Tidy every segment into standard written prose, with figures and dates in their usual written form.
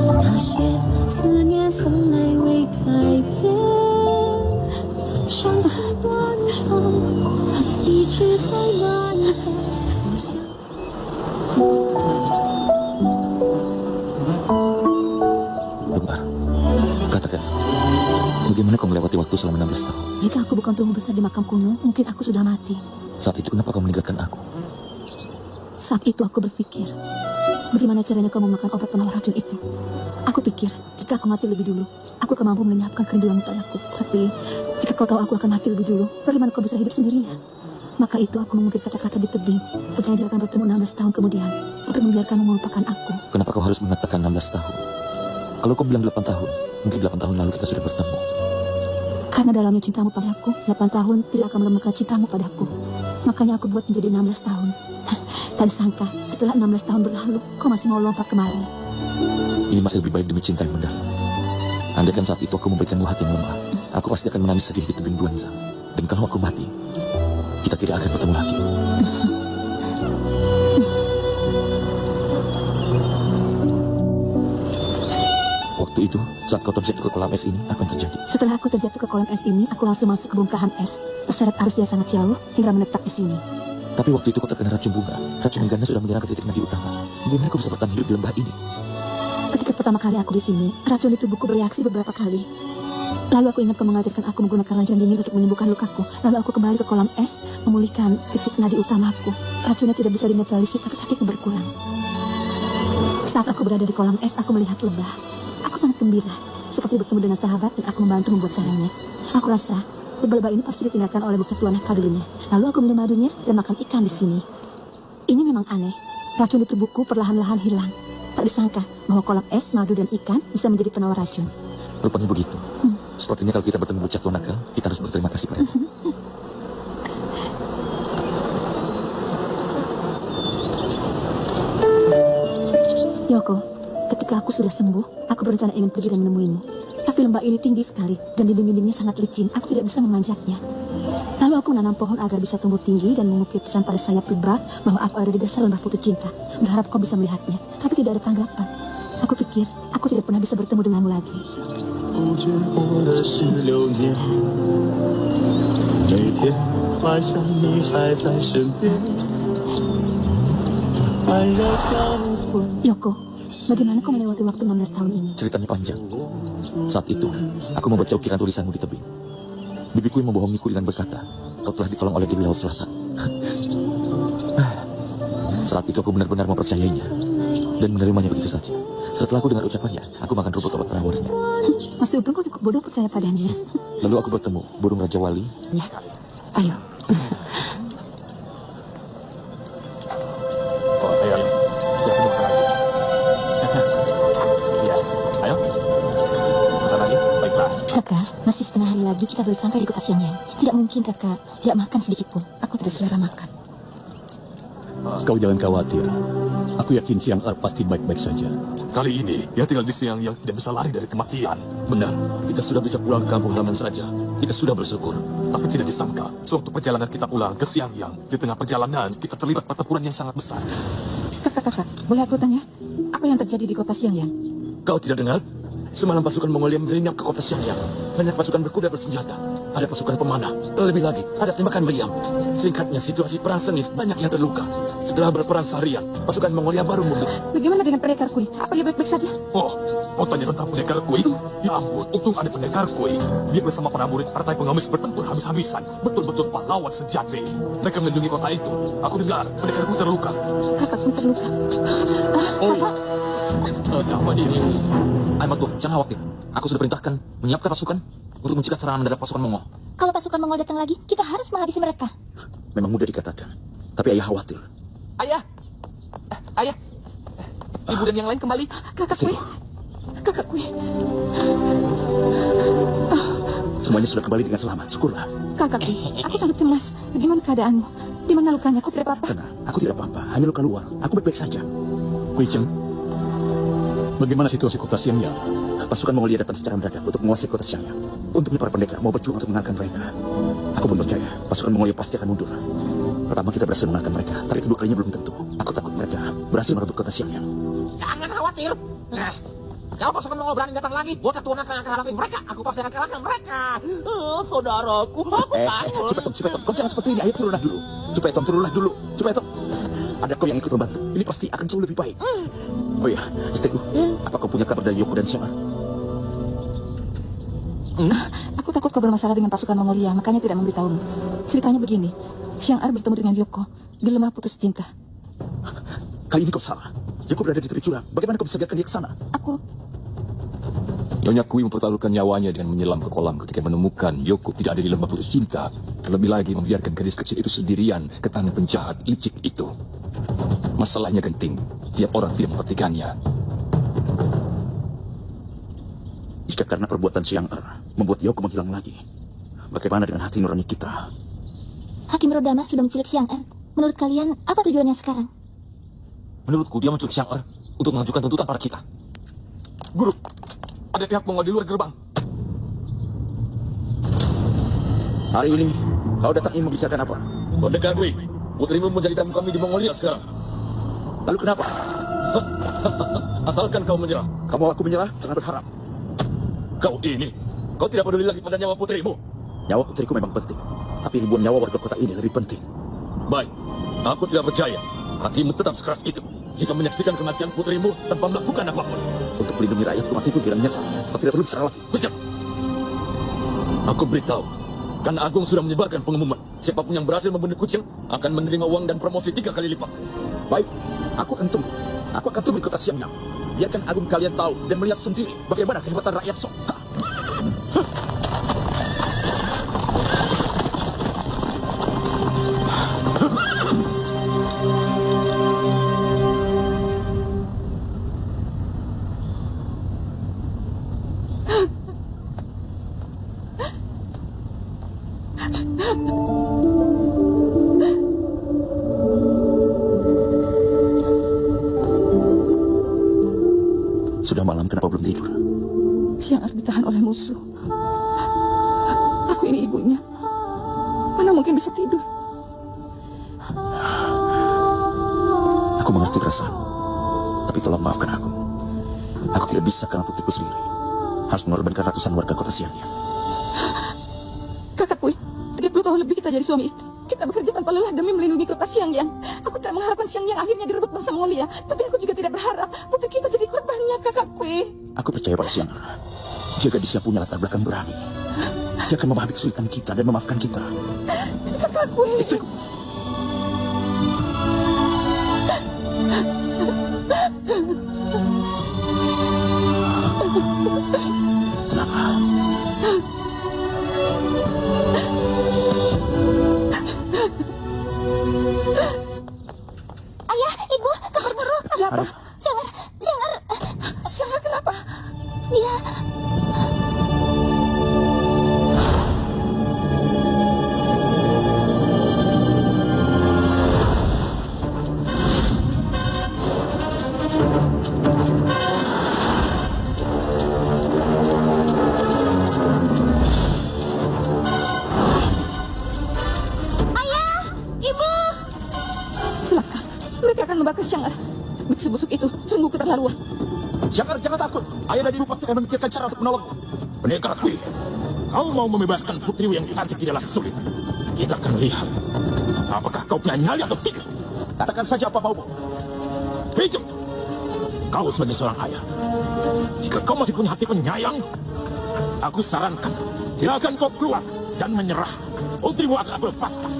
那些思念从来未改变，上次断肠，一直在蔓延。我想。Dokter, katakan, bagaimana kau melewati waktu selama 16 tahun? Jika aku bukan tumbuh besar di makam kuno, mungkin aku sudah mati. Saat itu kenapa kau meninggalkan aku? Saat itu aku berpikir, bagaimana caranya kau memakan obat penawar racun itu? Aku pikir, jika aku mati lebih dulu, aku akan mampu melenyapkan kerinduanmu padaku. Tapi, jika kau tahu aku akan mati lebih dulu, bagaimana kau bisa hidup sendirian? Maka itu aku mengukir kata-kata di tebing, berjanji akan bertemu 16 tahun kemudian, untuk membiarkanmu melupakan aku. Kenapa kau harus mengatakan 16 tahun? Kalau kau bilang 8 tahun, mungkin 8 tahun lalu kita sudah bertemu. Karena dalamnya cintamu padaku, 8 tahun tidak akan melemahkan cintamu padaku. Makanya aku buat menjadi 16 tahun. Tak disangka, setelah 16 tahun berlalu, kau masih mau lompat kemari. Ini masih lebih baik demi cinta yang mendalam. Andaikan saat itu aku memberikanmu hati yang lemah, aku pasti akan menangis sedih di tebing Duanza. Dan kalau aku mati, kita tidak akan bertemu lagi. Waktu itu, saat kau terjatuh ke kolam es ini, apa yang terjadi? Setelah aku terjatuh ke kolam es ini, aku langsung masuk ke bongkahan es. Terseret arus yang sangat jauh, hingga menetap di sini. Tapi waktu itu kau terkena racun bunga. Racun yang ganda sudah menyerang ke titik nadi utama. Bagaimana kau bisa bertahan hidup di lembah ini? Ketika pertama kali aku di sini, racun di tubuhku bereaksi beberapa kali. Lalu aku ingat kau mengajarkan aku menggunakan ranjang dingin untuk menyembuhkan lukaku. Lalu aku kembali ke kolam es, memulihkan titik nadi utamaku. Racunnya tidak bisa dinetralisir, tapi sakitnya berkurang. Saat aku berada di kolam es, aku melihat lebah. Aku sangat gembira, seperti bertemu dengan sahabat dan aku membantu membuat sarangnya. Aku rasa lebah ini pasti ditinggalkan oleh bocah tua nakal dulunya. Lalu aku minum madunya dan makan ikan di sini. Ini memang aneh. Racun di tubuhku perlahan-lahan hilang. Tak disangka bahwa kolam es, madu, dan ikan bisa menjadi penawar racun. Rupanya begitu. Sepertinya kalau kita bertemu bocah tua nakal, kita harus berterima kasih pada. Yoko, ketika aku sudah sembuh, aku berencana ingin pergi dan menemuimu. Tapi lembah ini tinggi sekali dan dinding-dindingnya sangat licin. Aku tidak bisa memanjatnya. Lalu aku menanam pohon agar bisa tumbuh tinggi dan mengukir pesan pada sayap lebah bahwa aku ada di dasar lembah putus cinta. Berharap kau bisa melihatnya, tapi tidak ada tanggapan. Aku pikir aku tidak pernah bisa bertemu denganmu lagi. Yoko, bagaimana kau melewati waktu 16 tahun ini? Ceritanya panjang. Saat itu, aku membaca ukiran tulisanmu di tebing. Bibiku yang membohongiku dengan berkata, kau telah ditolong oleh Dewi Laut Selatan. Saat itu aku benar-benar mempercayainya dan menerimanya begitu saja. Setelah aku dengar ucapannya, aku makan rumput obat penawarnya. Masih untung kau cukup bodoh percaya padanya. Lalu aku bertemu burung Raja Wali. Ayo. Ayo, siapin makan lagi. Iya, ayo. Pesan lagi, baiklah. Kakak, masih setengah hari lagi kita baru sampai di kota Xiangyang. Tidak mungkin kakak tidak makan sedikit pun. Aku tidak selera makan. Kau jangan khawatir. Aku yakin Siang Er pasti baik-baik saja. Kali ini, yang tinggal di Siang yang tidak bisa lari dari kematian. Benar, kita sudah bisa pulang ke kampung halaman saja. Kita sudah bersyukur. Tapi tidak disangka, sewaktu perjalanan kita pulang ke Siang Yang, di tengah perjalanan, kita terlibat pertempuran yang sangat besar. Kakak, boleh aku tanya? Apa yang terjadi di kota Xiangyang? Kau tidak dengar? Semalam pasukan Mongolia menyelinap ke kota Siang Yang. Banyak pasukan berkuda bersenjata. Ada pasukan pemanah. Terlebih lagi, ada tembakan meriam. Singkatnya, situasi perang sengit, banyak yang terluka. Setelah berperang seharian, pasukan Mongolia baru mundur. Bagaimana dengan pendekar Kui? Apa dia baik-baik saja? Oh, kau tanya tentang pendekar Kui? Ya ampun, untung ada pendekar Kui. Dia bersama para murid partai pengemis bertempur habis-habisan. Betul-betul pahlawan sejati. Mereka melindungi kota itu. Aku dengar pendekar Kui terluka. Kakak Kui terluka. Kakak. Apa ini? Ayo Matu, jangan khawatir. Aku sudah perintahkan menyiapkan pasukan untuk mencegah serangan mendadak pasukan Mongol. Kalau pasukan Mongol datang lagi, kita harus menghabisi mereka. Memang mudah dikatakan, tapi ayah khawatir. Ayah, ayah, ibu dan yang lain kembali. Kakak Kui, kakak Kui. Semuanya sudah kembali dengan selamat, syukurlah. Kakak Kui, aku sangat cemas. Bagaimana keadaanmu? Di mana lukanya? Aku tidak apa-apa. Tenang, aku tidak apa-apa, hanya luka luar. Aku baik-baik saja. Kui Cheng, bagaimana situasi kota Xiangyang? Pasukan Mongolia datang secara mendadak untuk menguasai kota Xiangyang. Untungnya para pendekar mau berjuang untuk mengalahkan mereka. Aku pun percaya pasukan Mongolia pasti akan mundur. Pertama kita berhasil mengalahkan mereka, tapi kedua kalinya belum tentu. Aku takut mereka berhasil merebut kota Xiangyang. Jangan khawatir. Kalau pasukan Mongol berani datang lagi, buat keturunan akan hadapi mereka. Aku pasti akan kalahkan mereka. Saudaraku, aku takut. Cepetong, kau jangan seperti ini. Ayo turunlah dulu. Turunlah dulu. Cepetong. Ada kau yang ikut membantu. Ini pasti akan jauh lebih baik. Oh iya, istriku. Apa kau punya kabar dari Yoko dan Xiang? Aku takut kau bermasalah dengan pasukan Mongolia, makanya tidak memberitahumu. Ceritanya begini, Xiang bertemu dengan Yoko di lembah putus cinta. Kali ini kau salah. Yoko berada di tepi jurang. Bagaimana kau bisa biarkan dia ke sana? Nyonya Kui mempertaruhkan nyawanya dengan menyelam ke kolam ketika menemukan Yoko tidak ada di lembah putus cinta. Terlebih lagi membiarkan gadis kecil itu sendirian ke tangan penjahat licik itu. Masalahnya genting, tiap orang tidak memperhatikannya. Jika karena perbuatan Xiang membuat Yoko menghilang lagi, bagaimana dengan hati nurani kita? Hakim Rodamas sudah menculik Xiang Menurut kalian, apa tujuannya sekarang? Menurutku dia menculik Xiang untuk mengajukan tuntutan pada kita. Guru, ada pihak Mongol di luar gerbang. Hari ini, kau datang ingin membicarakan apa? Pendekar Kui, putrimu menjadi tamu kami di Mongolia sekarang. Lalu kenapa? Asalkan kau menyerah. Kamu aku menyerah, jangan berharap. Kau tidak peduli lagi pada nyawa putrimu. Nyawa putriku memang penting, tapi ribuan nyawa warga kota ini lebih penting. Baik, aku tidak percaya. Hatimu tetap sekeras itu. Jika menyaksikan kematian putrimu tanpa melakukan apapun. Untuk melindungi rakyatku, matiku kira menyesal. Kau tidak perlu bicara lagi. Kejam. Aku beritahu, karena Agung sudah menyebarkan pengumuman. Siapapun yang berhasil membunuh kucing akan menerima uang dan promosi 3 kali lipat. Baik, aku akan tunggu. Aku akan tunggu di kota Xiangyang. Biarkan Agung kalian tahu dan melihat sendiri bagaimana kehebatan rakyat Songta. Sudah malam, kenapa belum tidur? Xiang ditahan oleh musuh. Aku ini ibunya. Mana mungkin bisa tidur? Aku mengerti perasaanmu. Tapi tolong maafkan aku. Aku tidak bisa karena putriku sendiri. Harus mengorbankan ratusan warga kota Xiangyang. Kakak Kui, 30 tahun lebih kita jadi suami istri. Kita bekerja tanpa lelah demi melindungi kota Xiangyang. Aku tidak mengharapkan Xiangyang akhirnya direbut bangsa Mongolia. Tapi aku juga tidak berharap putri kita jadi korbannya, Kakak Kui. Aku percaya pada Xiang. Dia gadis yang punya latar belakang berani. Dia akan memahami kesulitan kita dan memaafkan kita. Kakak Kui. Istriku. Tenanglah. Ayah, Ibu, kabar buruk. Kenapa? Xiang kenapa? Dia... membakar Xiang. Biksu busuk itu sungguh keterlaluan. Jangan takut. Ayah dan ibu pasti akan memikirkan cara untuk menolongmu. Pendekar Kui, kau mau membebaskan putrimu yang cantik tidaklah sulit. Kita akan lihat apakah kau punya nyali atau tidak. Katakan saja apa maumu. Hijau, kau sebagai seorang ayah, jika kau masih punya hati penyayang, aku sarankan silakan kau keluar dan menyerah. Putrimu akan aku lepaskan.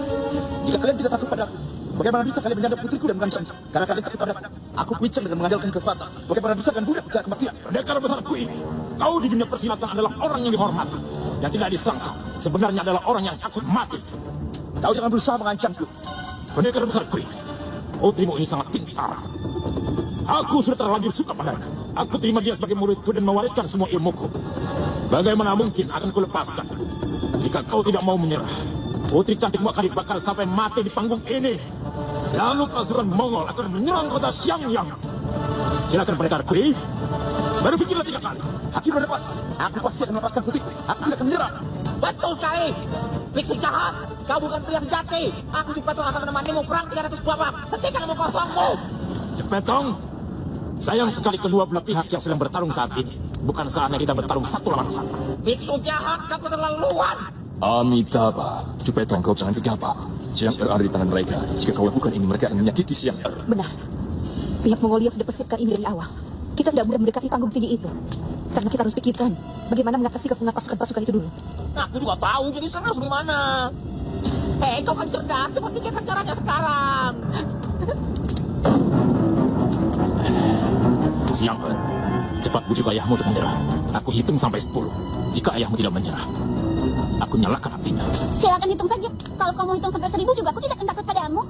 Jika kalian tidak takut padaku, bagaimana bisa kalian menyadap putriku dan mengancamnya? Karena kalian takut padaku. Aku kuicang dengan mengandalkan kekuatan. Bagaimana bisa kalian budak bicara kematian? Pendekar besar Kui, kau di dunia persilatan adalah orang yang dihormati. Yang tidak disangka sebenarnya adalah orang yang takut mati. Kau jangan berusaha mengancamku. Pendekar besar Kui, putrimu ini sangat pintar. Aku sudah terlanjur suka padanya. Aku terima dia sebagai muridku dan mewariskan semua ilmuku. Bagaimana mungkin akan kulepaskan? Jika kau tidak mau menyerah, putri cantikmu akan dibakar sampai mati di panggung ini. Lalu pasukan Mongol akan menyerang kota Xiangyang. Silakan pendekar Kui, berpikirlah 3 kali. Hakim berlepas. Aku pasti akan melepaskan putriku. Aku tidak akan menyerah. Betul sekali. Biksu jahat, kau bukan pria sejati. Aku Cepetong akan menemanimu perang 300 babak. Hentikan omong kosongmu. Cepetong, Sayang sekali kedua belah pihak yang sedang bertarung saat ini. Bukan saatnya kita bertarung satu lawan satu. Biksu jahat, kau keterlaluan. Amitabha, Cupetong, kau jangan gegabah. Siang Er ada di tangan mereka. Jika kau lakukan ini, mereka akan menyakiti Siang Er. Benar. Pihak Mongolia sudah persiapkan ini dari awal. Kita tidak mudah mendekati panggung tinggi itu. Karena kita harus pikirkan bagaimana mengatasi kepungan pasukan-pasukan itu dulu. Aku juga tahu, jadi sana harus gimana. Hei, kau kan cerdas. Coba pikirkan caranya sekarang. Siang Er, cepat bujuk ayahmu untuk menyerah. Aku hitung sampai 10. Jika ayahmu tidak menyerah, aku nyalakan apinya. Silakan hitung saja. Kalau kau mau hitung sampai 1000 juga aku tidak akan takut padamu.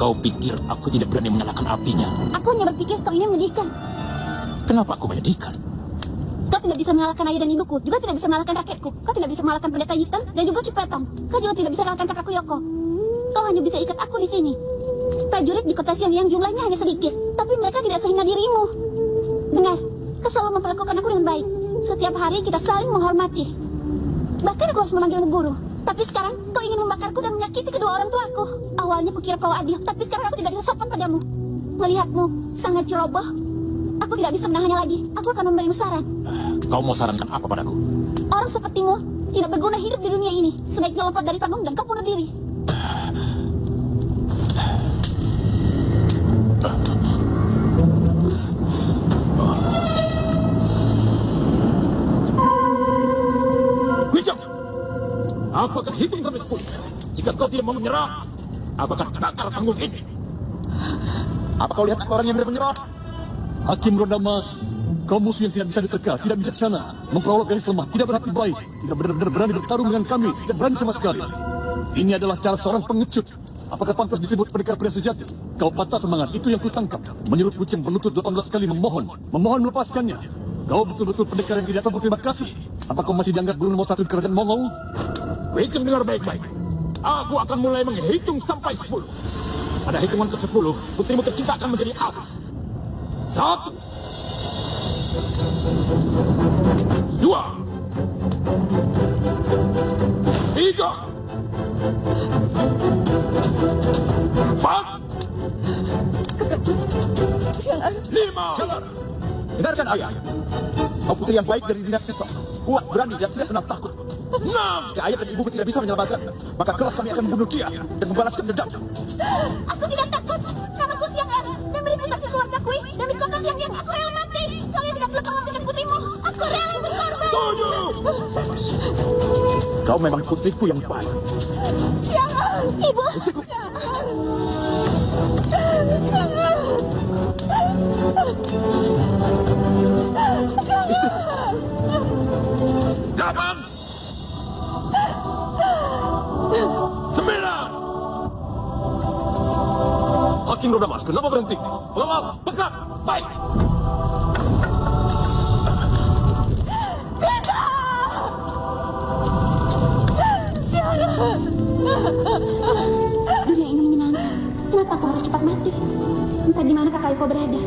Kau pikir aku tidak berani menyalakan apinya? Aku hanya berpikir kau ini menyedihkan. Kenapa aku menyedihkan? Kau tidak bisa mengalahkan ayah dan ibuku, juga tidak bisa mengalahkan rakyatku. Kau tidak bisa mengalahkan pendeta hitam dan juga Cupetong. Kau juga tidak bisa mengalahkan kakakku Yoko. Kau hanya bisa ikat aku di sini. Prajurit di kota Siang yang jumlahnya hanya sedikit, tapi mereka tidak sehina dirimu. Dengar, kau selalu memperlakukan aku dengan baik. Setiap hari kita saling menghormati. Bahkan aku harus memanggilmu guru. Tapi sekarang kau ingin membakarku dan menyakiti kedua orang tuaku. Awalnya kukira kau adil, tapi sekarang aku tidak bisa sopan padamu. Melihatmu sangat ceroboh, aku tidak bisa menahannya lagi. Aku akan memberimu saran. Kau mau sarankan apa padaku? Orang sepertimu tidak berguna hidup di dunia ini. Sebaiknya lompat dari panggung dan kau bunuh diri. Wijang, aku akan hitung sampai 10. Jika kau tidak mau menyerah, aku akan bakar panggung ini. Apa kau lihat orang yang berani menyerah? Hakim Rodamas, kau musuh yang tidak bisa diterka, tidak bijaksana, memperolok garis lemah, tidak berhati baik, tidak benar-benar berani bertarung dengan kami, tidak berani sama sekali. Ini adalah cara seorang pengecut. Apakah pantas disebut pendekar pria sejati? Kau patah semangat, itu yang kutangkap. Menyuruh kucing berlutut 18 kali memohon melepaskannya. Kau betul-betul pendekar yang tidak tahu berterima kasih. Apa kau masih dianggap guru nomor 1 di kerajaan Mongol? Wijang, dengar baik-baik. Aku akan mulai menghitung sampai 10. Pada hitungan ke-10, putrimu tercinta akan menjadi aku. 1, 2, 3, 4, 5. Jangan! Dengarkan ayah. Kau putri yang baik dari dinas Kesok. Kuat, berani, dan tidak kenal takut. 6. Jika ayah dan ibuku tidak bisa menyelamatkan, maka kelak kami akan membunuh dia dan membalaskan dendam. Aku tidak takut. Namaku Siang Er dan bereputasi keluargaku. Demi kota Siang yang aku rela mati. Kalian tidak perlu khawatirkan putrimu. Aku rela berkorban. 7. Kau memang putriku yang baik. Siang Er, ibu. Istriku. Siang Er. Istriku. 8, 9. Hakim Rodamas, kenapa berhenti? Pelawak, pekat. Baik. Dunia ini menyenangkan. Kenapa aku harus cepat mati? Entah di mana kakak Iko berada.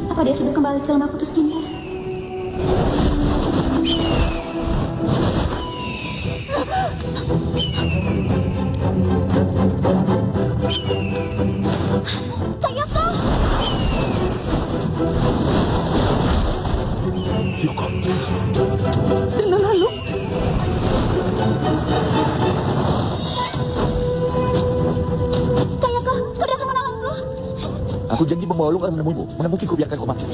Apa dia sudah kembali ke lembah putus cinta? Kak Yoko! Yoko, Dan lalu, Kak Yoko, kau datang menolongku. Aku janji membawa lu akan menemuimu. Mana mungkin ku biarkan kau mati.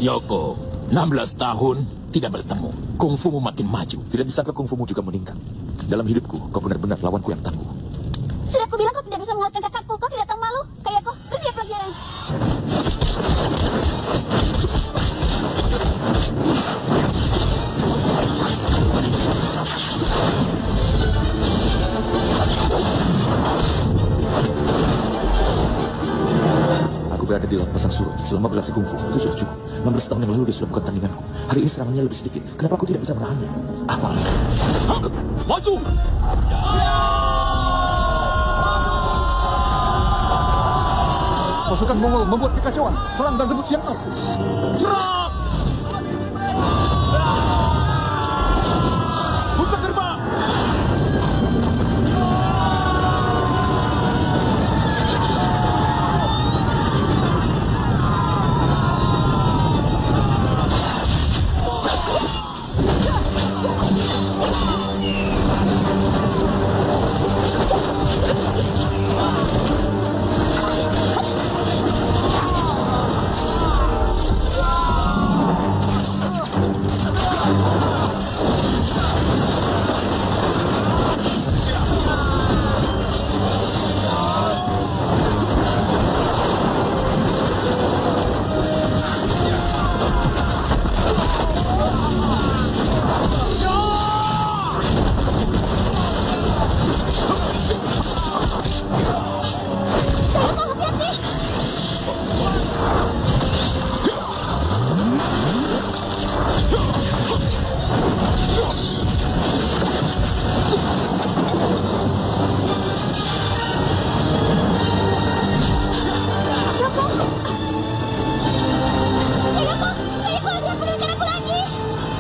Yoko, 16 tahun tidak bertemu. Kungfumu makin maju. Tidak disangka kungfumu juga meningkat. Dalam hidupku, kau benar-benar lawanku yang tangguh. Sudah aku bilang kau tidak bisa mengalahkan kakakku. Kau tidak tahu malu. Kak Yoko, beri dia pelajaran. Aku berada di laut pasang surut selama berlatih kungfu. Itu sudah cukup. 16 tahun yang lalu dia sudah bukan tandinganku. Hari ini serangannya lebih sedikit. Kenapa aku tidak bisa menahannya? Apa alasannya? Maju! Pasukan Mongol membuat kekacauan. Serang dan rebut Siang Er. Serang!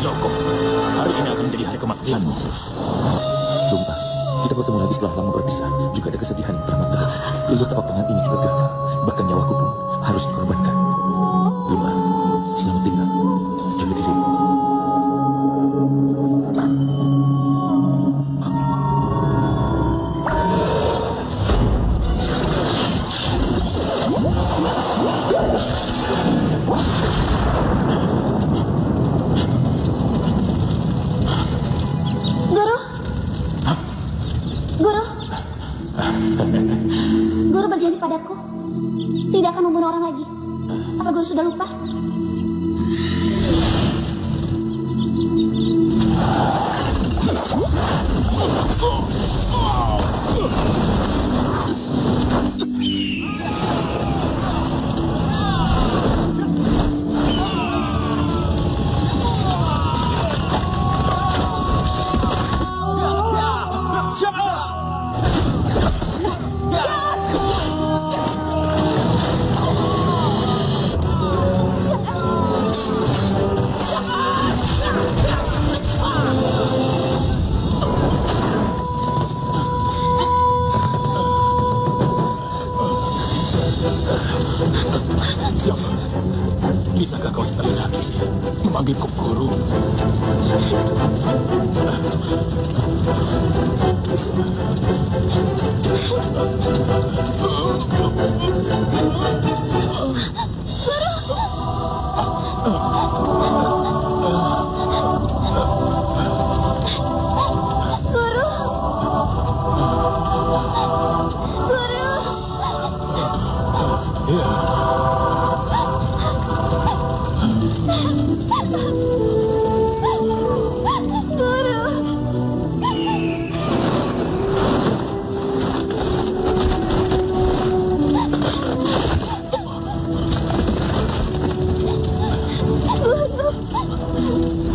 Yoko, hari ini akan menjadi hari kematianmu. Lumba, kita bertemu lagi setelah lama berpisah. Juga ada kesedihan yang teramat dalam. Lihat tapak tangan ini juga gagal. Bahkan nyawaku pun harus dikorbankan. Lumba, selamat tinggal. Jaga dirimu. Guru. Guru. Guru berjanji padaku tidak akan membunuh orang lagi. Apa guru sudah lupa? Siapa? Bisakah kau sekali lagi memanggilku guru? Guru. Guru. Ya.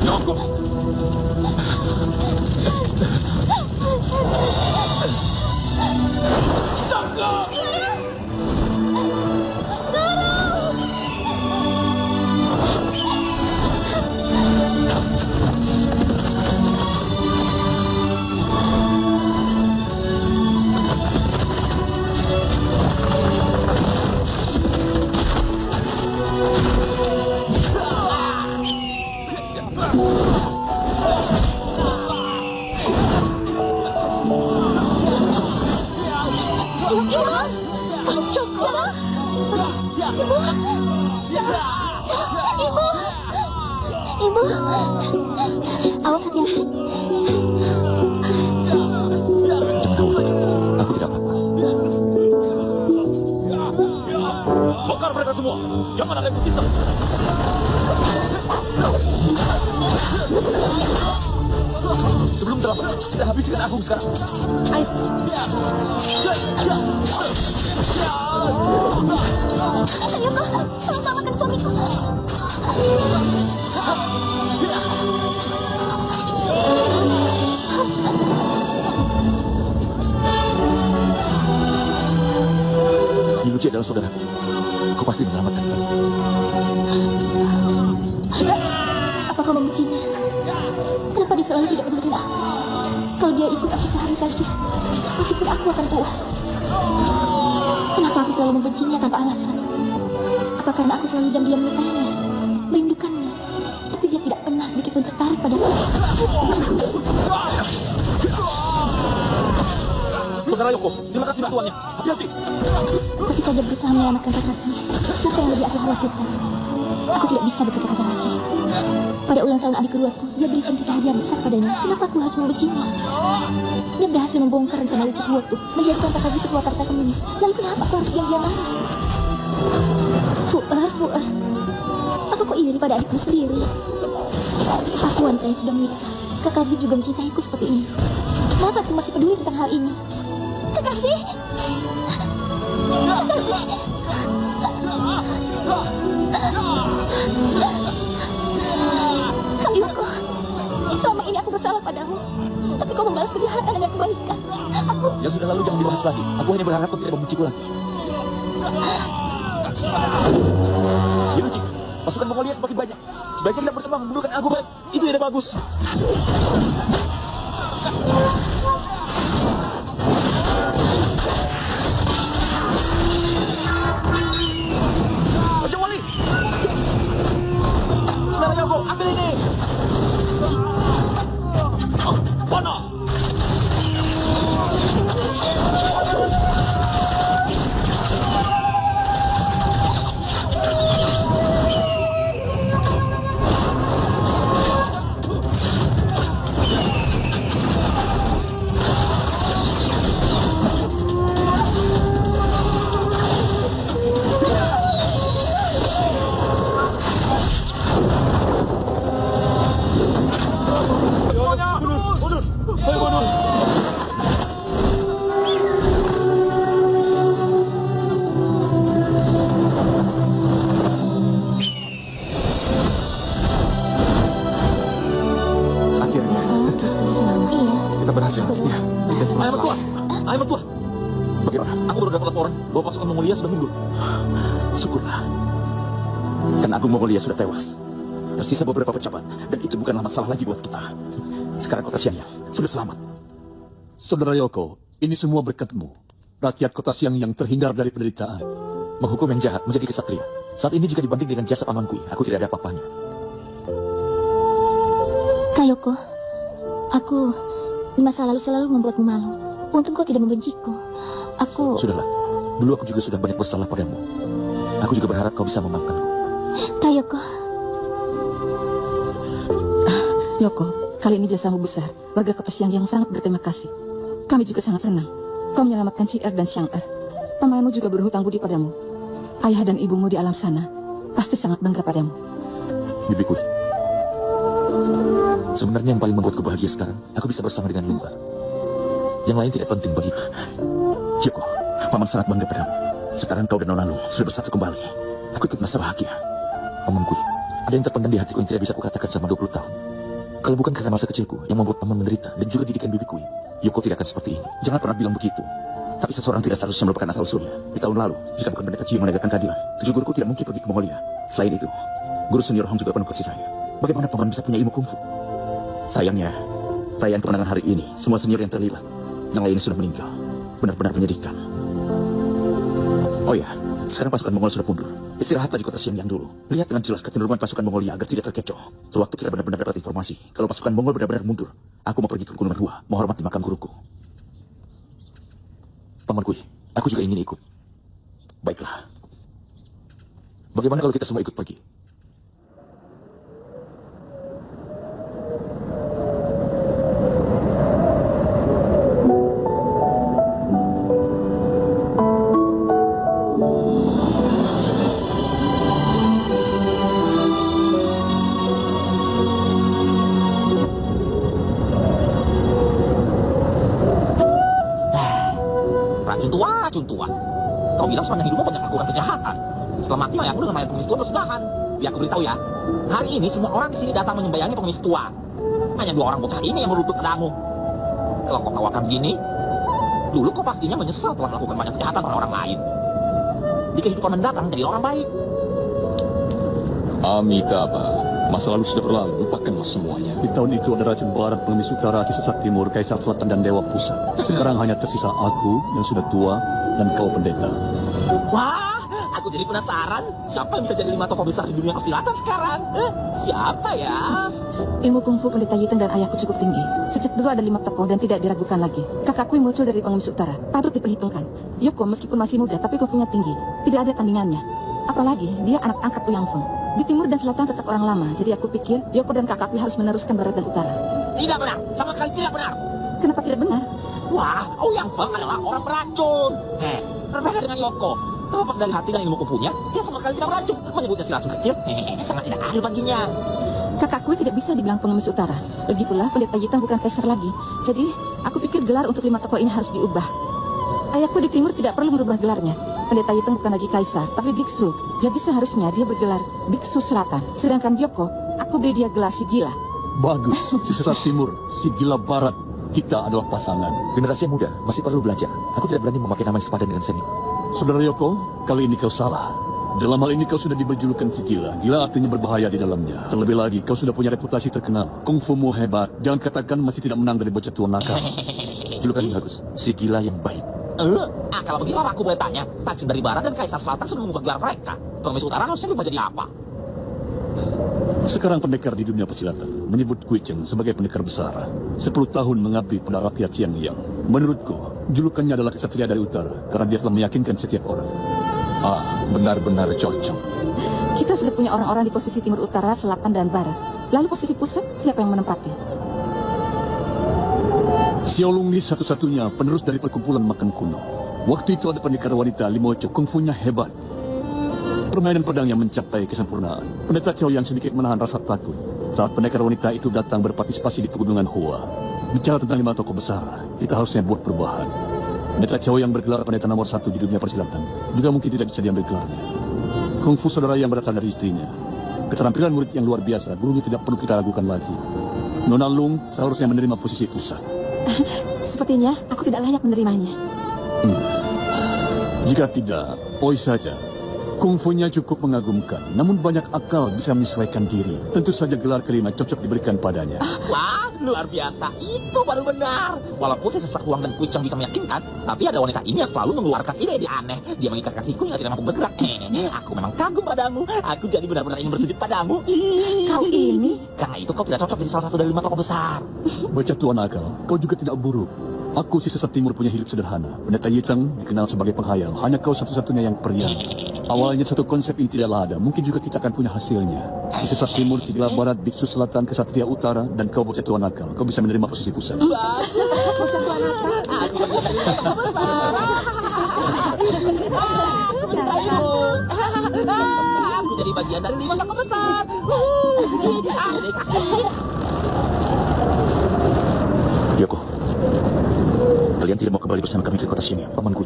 Yoko. Tangkap! Ibu, awas hati-hati. Jangan khawatir. Aku tidak apa-apa. Bongkar mereka semua. Jangan ada yang tersisa. Sebelum terlambat, kita habiskan Agung sekarang. Ayo. Yoko, tolong selamatkan suamiku. Yuji adalah saudara. Kau pasti menyelamatkan. Apa kau membencinya? Kenapa dia selalu tidak pedulikan aku? Kalau dia ikut aku sehari saja, meskipun aku akan puas. Kenapa aku selalu membencinya tanpa alasan? Apa karena aku selalu diam-diam menyukainya, merindukannya, tapi dia tidak pernah sedikit pun tertarik padaku? Saudara Yoko, terima kasih bantuannya. Hati-hati. Ketika dia berusaha menyelamatkan Kakashi, siapa yang lebih aku khawatirkan? Aku tidak bisa berkata-kata lagi. Pada ulang tahun adik keduaku, dia berikan kita hadiah besar padanya. Kenapa aku harus membencinya? Dia berhasil membongkar rencana licik Wotu, menjadikan Kakashi ketua partai komunis. Lalu kenapa aku harus diam-diam marah? Fuer. Aku kok iri pada adikku sendiri. Aku wanita yang sudah menikah. Kakashi juga mencintaiku seperti ini. Kenapa aku masih peduli tentang hal ini? Kakashi! Kayuko, selama ini aku bersalah padamu. Tapi kau membalas kejahatan dengan kebaikan. Yang sudah lalu jangan dibahas lagi. Aku hanya berharap kau tidak membenciku lagi. Hiruji, pasukan Mongolia semakin banyak. Sebaiknya kita bersama membunuhkan Agumon. Itu yang bagus. Raja Wali! Saudara Yoko, ambil ini! Mana? Ayo mertua. Bagaimana? Aku baru dapat laporan bahwa pasukan Mongolia sudah mundur. Syukurlah. Karena Agung Mongolia sudah tewas. Tersisa beberapa pejabat, dan itu bukanlah masalah lagi buat kita. Sekarang kota Xiangyang sudah selamat. Saudara Yoko, ini semua berkatmu. Rakyat kota Xiangyang terhindar dari penderitaan. Menghukum yang jahat menjadi kesatria. Saat ini jika dibanding dengan jasa pamanku, aku tidak ada apa-apanya. Kayoko, aku di masa lalu selalu membuatmu malu. Untung kau tidak membenciku. Sudahlah, dulu aku juga sudah banyak bersalah padamu. Aku juga berharap kau bisa memaafkanku. Kayoko. Yoko, kali ini jasamu besar. Warga kota Xiangyang sangat berterima kasih. Kami juga sangat senang. Kau menyelamatkan Chi-Er dan Xiang-Er. Pamanmu juga berhutang budi padamu. Ayah dan ibumu di alam sana pasti sangat bangga padamu. Bibiku, sebenarnya yang paling membuatku bahagia sekarang, aku bisa bersama dengan Lumbar. Yang lain tidak penting bagiku. Yoko, paman sangat bangga padamu. Sekarang kau dan Nona Lu sudah bersatu kembali. Aku ikut merasa bahagia. Pamanku, ada yang terpendam di hatiku yang tidak bisa kukatakan selama 20 tahun. Kalau bukan karena masa kecilku yang membuat paman menderita dan juga didikan bibiku, Yoko tidak akan seperti ini. Jangan pernah bilang begitu. Tapi seseorang tidak seharusnya merupakan asal usulnya. Di tahun lalu, jika bukan pendeta Chi yang menegakkan keadilan, 7 guruku tidak mungkin pergi ke Mongolia. Selain itu, guru senior Hong juga penuh kasih sayang. Bagaimana paman bisa punya ilmu kungfu? Sayangnya, perayaan kemenangan hari ini, semua senior yang terlibat, yang lainnya sudah meninggal. Benar-benar menyedihkan. Oh ya, sekarang pasukan Mongol sudah mundur. Istirahatlah di kota Xiangyang dulu. Lihat dengan jelas kecenderungan pasukan Mongolia agar tidak terkecoh. Sewaktu kita benar-benar dapat informasi, kalau pasukan Mongol benar-benar mundur, aku mau pergi ke Gunung Hua, menghormati makam guruku. Pamanku, aku juga ingin ikut. Baiklah. Bagaimana kalau kita semua ikut pergi? Racun tua. Kau bilang sepanjang hidupmu banyak melakukan kejahatan. Setelah mati mayatmu dengan mayat pengemis tua bersebelahan. Biar aku beritahu ya, hari ini semua orang di sini datang menyembayangi pengemis tua. Hanya 2 orang bocah ini yang melutut padamu. Kalau kau tawarkan begini, dulu kau pastinya menyesal telah melakukan banyak kejahatan pada orang lain. Di kehidupan mendatang jadi orang baik. Amitabha, masa lalu sudah berlalu, lupakanlah semuanya. Di tahun itu ada racun barat, pengemis utara, sesat timur, kaisar selatan, dan dewa pusat. Sekarang hanya tersisa aku yang sudah tua dan kau pendeta. Wah, aku Aku jadi penasaran, siapa yang bisa jadi 5 tokoh besar di dunia persilatan sekarang? Siapa ya? Ilmu kungfu pendeta Yiteng dan ayahku cukup tinggi. Sejak dulu ada 5 tokoh dan tidak diragukan lagi. Kakakku yang muncul dari pengemis utara, patut diperhitungkan. Yoko meskipun masih muda, tapi kungfunya tinggi. Tidak ada tandingannya. Apalagi, dia anak angkat Ouyang Feng. Di timur dan selatan tetap orang lama, jadi aku pikir Yoko dan kakakku harus meneruskan barat dan utara. Tidak benar, sama sekali tidak benar. Kenapa tidak benar? Wah, Ouyang Feng adalah orang beracun. Berbeda dengan Yoko. Terlepas dari hati dan ilmu kungfunya, dia sama sekali tidak beracun. Menyebutnya si racun kecil, sangat tidak adil baginya. Kakakku tidak bisa dibilang pengemis utara. Lagi pula, pendeta Yiteng bukan kaisar lagi. Jadi, aku pikir gelar untuk 5 tokoh ini harus diubah. Ayahku di timur tidak perlu merubah gelarnya. Pendeta Yiteng bukan lagi kaisar, tapi biksu. Jadi seharusnya dia bergelar Biksu Selatan. Sedangkan Yoko, aku beri dia gelar si gila. Bagus, si sesat timur, si gila barat. Kita adalah pasangan. Generasi yang muda masih perlu belajar. Aku tidak berani memakai nama yang sepadan dengan senior. Saudara Yoko, kali ini kau salah. Dalam hal ini kau sudah diberi julukan si gila. Gila artinya berbahaya di dalamnya. Terlebih lagi, kau sudah punya reputasi terkenal. Kungfumu hebat. Jangan katakan masih tidak menang dari bocah tua nakal. Julukan yang bagus, si gila yang baik. Kalau begitu aku boleh tanya, racun dari barat dan kaisar selatan sudah mengubah gelar mereka. Pengemis utara harusnya berubah jadi apa? Sekarang pendekar di dunia persilatan menyebut Kui Cheng sebagai pendekar besar. 10 tahun mengabdi pada rakyat Xiangyang. Menurutku, julukannya adalah kesatria dari utara karena dia telah meyakinkan setiap orang. Benar-benar cocok. Kita sudah punya orang-orang di posisi timur utara, selatan, dan barat. Lalu posisi pusat, siapa yang menempati? Xiaolong Li satu-satunya penerus dari perkumpulan makan kuno. Waktu itu ada pendekar wanita Limocho, kungfunya hebat. Permainan pedangnya mencapai kesempurnaan. Pendeta Chow yang sedikit menahan rasa takut saat pendekar wanita itu datang berpartisipasi di pegunungan Hua. Bicara tentang 5 tokoh besar, kita harusnya buat perubahan. Pendeta Chow yang bergelar pendeta nomor 1 di dunia persilatan juga mungkin tidak bisa diambil gelarnya. Kungfu saudara yang berasal dari istrinya. Keterampilan murid yang luar biasa, gurunya tidak perlu kita ragukan lagi. Nona Lung seharusnya menerima posisi pusat. Sepertinya aku tidak layak menerimanya. Jika tidak, oi saja. Kungfunya cukup mengagumkan, namun banyak akal bisa menyesuaikan diri. Tentu saja gelar kelima cocok diberikan padanya. Wah, luar biasa. Itu baru benar. Walaupun si sesak uang dan Kui Cheng bisa meyakinkan, tapi ada wanita ini yang selalu mengeluarkan ide-ide aneh. Dia mengikat kakiku yang tidak mampu bergerak. Aku memang kagum padamu. Aku jadi benar-benar ingin bersujud padamu. Kau ini? Karena itu kau tidak cocok jadi salah satu dari 5 tokoh besar. Bocah tua nakal, kau juga tidak buruk. Aku si sesat timur punya hidup sederhana. Pendeta Yiteng dikenal sebagai penghayal. Hanya kau satu-satunya yang periang. Awalnya satu konsep ini tidaklah ada. Mungkin juga kita akan punya hasilnya. Si sesat timur, si gila barat, biksu selatan, kesatria utara, dan kau bocah tua nakal. Kau bisa menerima posisi pusat. Bocah tua nakal. Aku benar-benar besar. Aku jadi bagian dari 5 tokoh besar. Yoko, kalian tidak mau kembali bersama kami ke kota Xiangyang, pamanku.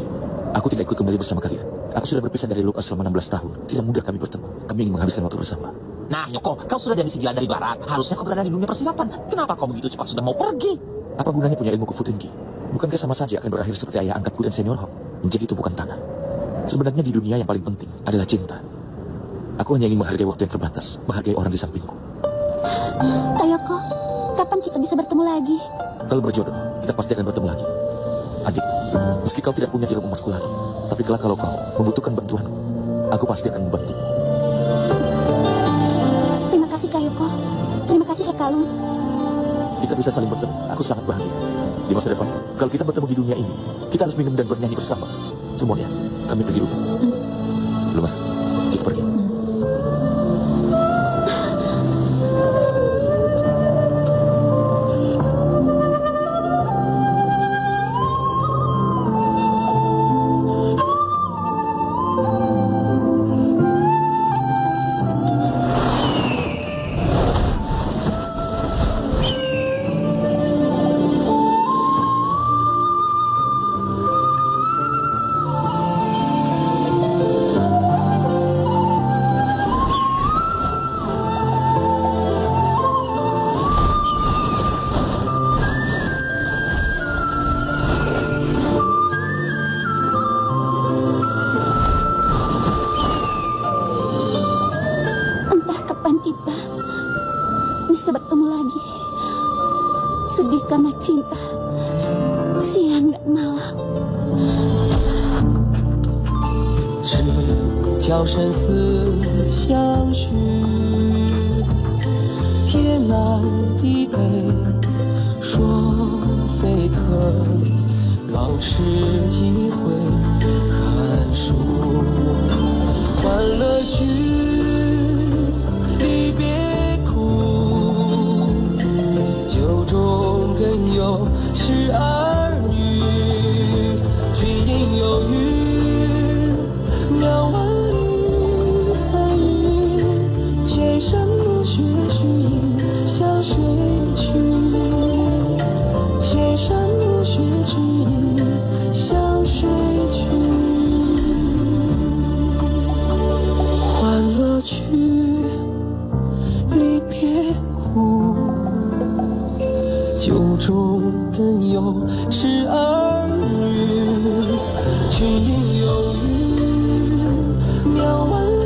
Aku tidak ikut kembali bersama kalian. Aku sudah berpisah dari Lukas selama 16 tahun. Tidak mudah kami bertemu. Kami ingin menghabiskan waktu bersama. Nah, Yoko, kau sudah jadi si gila dari barat. Harusnya kau berada di dunia persilatan. Kenapa kau begitu cepat sudah mau pergi? Apa gunanya punya ilmu kungfu tinggi? Bukankah sama saja akan berakhir seperti ayah angkatku dan senior Hong, menjadi tumpukan tanah? Sebenarnya di dunia yang paling penting adalah cinta. Aku hanya ingin menghargai waktu yang terbatas, menghargai orang di sampingku. Tayoko, kapan kita bisa bertemu lagi? Kalau berjodoh, kita pasti akan bertemu lagi. Adik, meski kau tidak punya jarum emasku lagi, tapi kelak kalau kau membutuhkan bantuanku, aku pasti akan membantu. Terima kasih, Kayoko. Terima kasih, Kakalung. Kita bisa saling bertemu. Aku sangat bahagia. Di masa depan, kalau kita bertemu di dunia ini, kita harus minum dan bernyanyi bersama. Semuanya, kami pergi dulu. Lumah, kita pergi. Sedih karena cinta, siang dan malam. 叫生死相许。天南地北说非可，老翅几回寒暑。欢乐去，离别苦，酒中更有是儿女。君应有语，渺万里彩云，千山暮雪之影向谁去？千山暮雪之影向谁去？欢乐去，离别苦，酒中更有痴儿女。君应有语，渺万里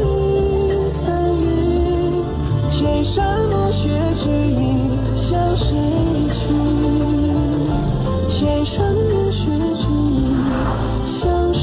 彩云，千山暮雪之影向谁去？千山暮雪之影向